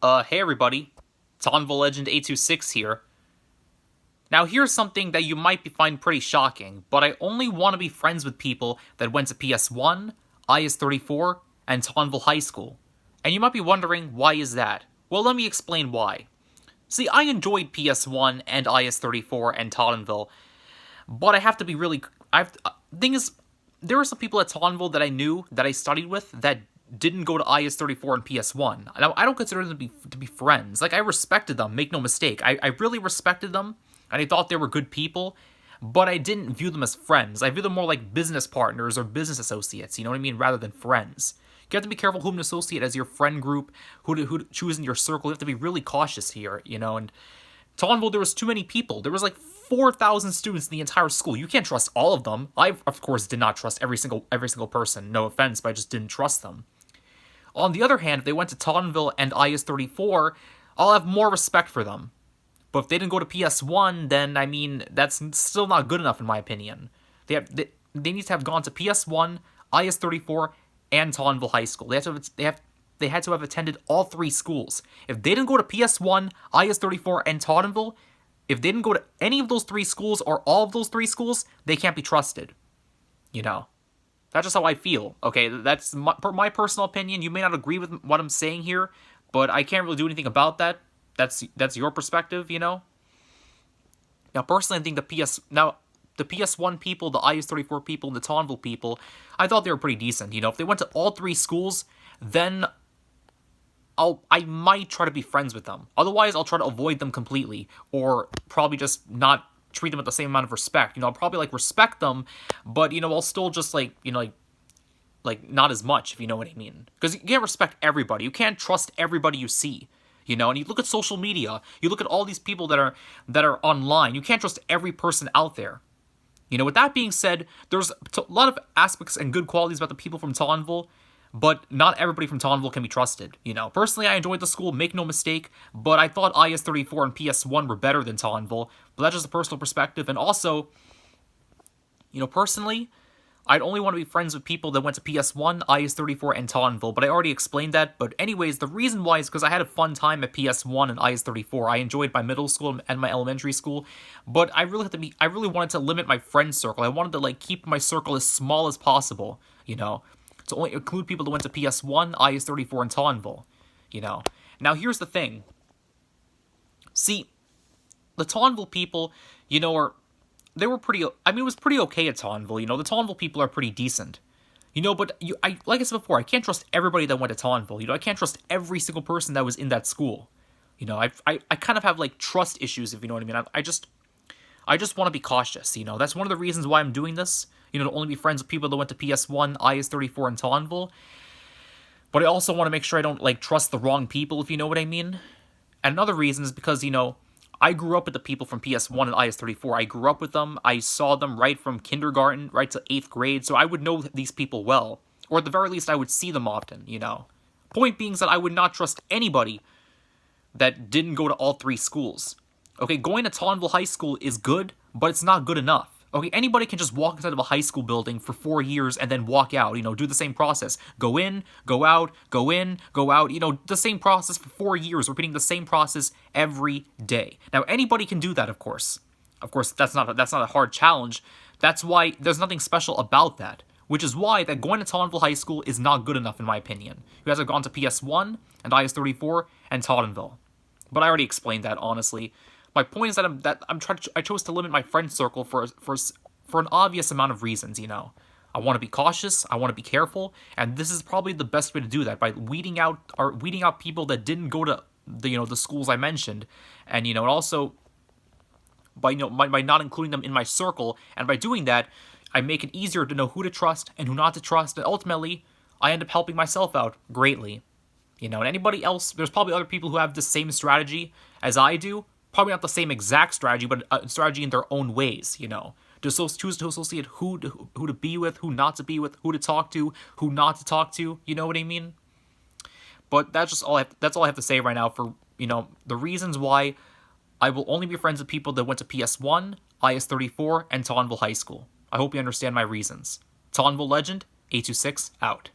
Hey everybody, Tottenville Legend 826 here. Now here's something that you might find pretty shocking, but I only want to be friends with people that went to PS1, IS34, and Tottenville High School. And you might be wondering, why is that? Well, let me explain why. See, I enjoyed PS1 and IS34 and Tottenville, but I have to be really... thing is, there were some people at Tottenville that I knew, that I studied with, that didn't go to IS34 and PS1. Now, I don't consider them to be friends. Like, I respected them, make no mistake. I really respected them, and I thought they were good people, but I didn't view them as friends. I view them more like business partners or business associates, you know what I mean, rather than friends. You have to be careful whom to associate as your friend group, who to choose in your circle. You have to be really cautious here, you know, and Tottenville, there was too many people. There was like 4,000 students in the entire school. You can't trust all of them. I, of course, did not trust every single person. No offense, but I just didn't trust them. On the other hand, if they went to Tottenville and IS34, I'll have more respect for them. But if they didn't go to PS1, then, I mean, that's still not good enough in my opinion. They need to have gone to PS1, IS34, and Tottenville High School. They had to have attended all three schools. If they didn't go to PS1, IS34, and Tottenville, if they didn't go to any of those three schools or all of those three schools, they can't be trusted. You know? That's just how I feel, okay? That's my personal opinion. You may not agree with what I'm saying here, but I can't really do anything about that. That's your perspective, you know? Now, personally, I think the PS1 people, the IS34 people, and the Tottenville people, I thought they were pretty decent. You know, if they went to all three schools, then I might try to be friends with them. Otherwise, I'll try to avoid them completely, or probably just not treat them with the same amount of respect. You know, I'll probably, like, respect them, but, you know, I'll still just, like, you know, like not as much, if you know what I mean. Because you can't respect everybody. You can't trust everybody you see, you know? And you look at social media, you look at all these people that are online, you can't trust every person out there. You know, with that being said, there's a lot of aspects and good qualities about the people from Tottenville, but not everybody from Tottenville can be trusted, you know. Personally, I enjoyed the school, make no mistake, but I thought IS34 and PS1 were better than Tottenville, but that's just a personal perspective. And also, you know, personally, I'd only want to be friends with people that went to PS1, IS34, and Tottenville, but I already explained that. But anyways, the reason why is because I had a fun time at PS1 and IS34. I enjoyed my middle school and my elementary school, but I really wanted to limit my friend circle. I wanted to, like, keep my circle as small as possible, you know, to only include people that went to PS1, IS34, and Tottenville, you know. Now, here's the thing. See, the Tottenville people, you know, they were pretty, I mean, it was pretty okay at Tottenville, you know. The Tottenville people are pretty decent, you know, but like I said before, I can't trust everybody that went to Tottenville, you know. I can't trust every single person that was in that school, you know. I kind of have, like, trust issues, if you know what I mean. I just want to be cautious, you know. That's one of the reasons why I'm doing this, you know, to only be friends with people that went to PS1, IS34, and Tottenville. But I also want to make sure I don't, like, trust the wrong people, if you know what I mean. And another reason is because, you know, I grew up with the people from PS1 and IS34. I grew up with them. I saw them right from kindergarten right to 8th grade, so I would know these people well. Or at the very least, I would see them often, you know. Point being is that I would not trust anybody that didn't go to all three schools. Okay, going to Tottenville High School is good, but it's not good enough. Okay, anybody can just walk inside of a high school building for 4 years and then walk out, you know, do the same process. Go in, go out, go in, go out, you know, the same process for 4 years, repeating the same process every day. Now, anybody can do that, of course. Of course, that's not a hard challenge. That's why there's nothing special about that, which is why that going to Tottenville High School is not good enough, in my opinion. You guys have gone to PS1 and IS34 and Tottenville. But I already explained that, honestly. My point is that I chose to limit my friend circle for an obvious amount of reasons, you know. I want to be cautious, I want to be careful, and this is probably the best way to do that, by weeding out people that didn't go to the schools I mentioned, and, you know, and also by not including them in my circle. And by doing that, I make it easier to know who to trust and who not to trust, and ultimately I end up helping myself out greatly. You know, and anybody else, there's probably other people who have the same strategy as I do. Probably not the same exact strategy, but a strategy in their own ways, you know. To choose to associate who to be with, who not to be with, who to talk to, who not to talk to, you know what I mean? But that's all I have to say right now for, you know, the reasons why I will only be friends with people that went to PS1, IS34, and Tottenville High School. I hope you understand my reasons. Tottenville Legend, 826, out.